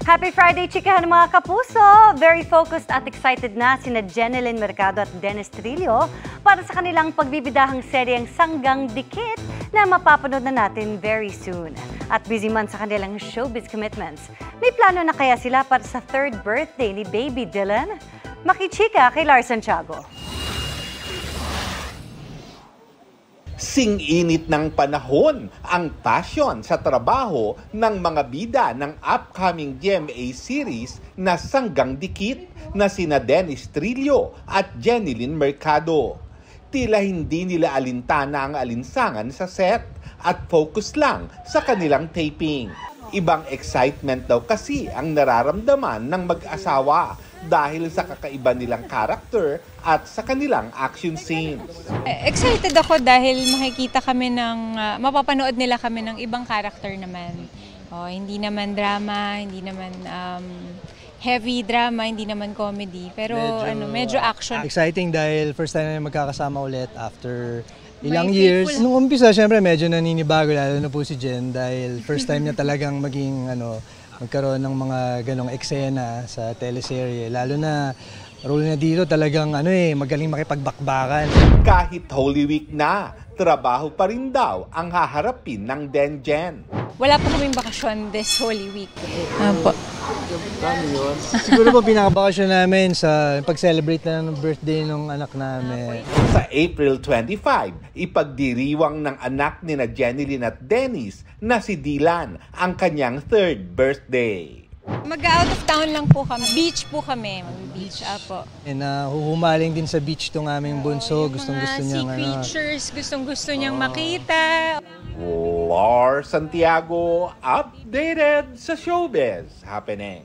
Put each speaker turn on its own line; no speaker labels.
Happy Friday, chikahan mga kapuso! Very focused at excited na sina Jenilyn Mercado at Dennis Trillo para sa kanilang pagbibidahang seryeng Sanggang Dikit na mapapanood na natin very soon. At busy man sa kanilang showbiz commitments, may plano na kaya sila para sa third birthday ni Baby Dylan? Makichika kay Lars Santiago.
Sing-init ng panahon ang passion sa trabaho ng mga bida ng upcoming GMA series na Sanggang Dikit na sina Dennis Trillo at Jenilyn Mercado. Tila hindi nila alintana ang alinsangan sa set at focus lang sa kanilang taping. Ibang excitement daw kasi ang nararamdaman ng mag-asawa dahil sa kakaiba nilang character at sa kanilang action scenes.
Excited ako dahil makikita kami mapapanood nila kami ng ibang character naman. Hindi naman drama, hindi naman heavy drama, hindi naman comedy, pero medyo action.
Exciting dahil first time na magkakasama ulit after ilang years. Nung umpisa, syempre medyo naninibago, lalo na po si Jen dahil first time niya talagang magkaroon ng mga ganong eksena sa teleserye. Lalo na role na dito talagang magaling makipagbakbakan. Kahit Holy Week na, trabaho pa rin daw ang haharapin ng Jen.
Wala po kaming bakasyon this Holy Week. Po.
Siguro po pinakabakasyon namin sa pag-celebrate na ng birthday ng anak namin.
Sa April 25, ipagdiriwang ng anak ni Jenilyn at Dennis na si Dylan ang kanyang third birthday.
Mag-out of town lang po kami. Beach po kami. Beach, po.
Huhumaling din sa beach tong aming bunso. Gustong-gusto niyang
sea creatures, gustong-gusto niyang makita.
Lars Santiago, updated sa showbiz happening.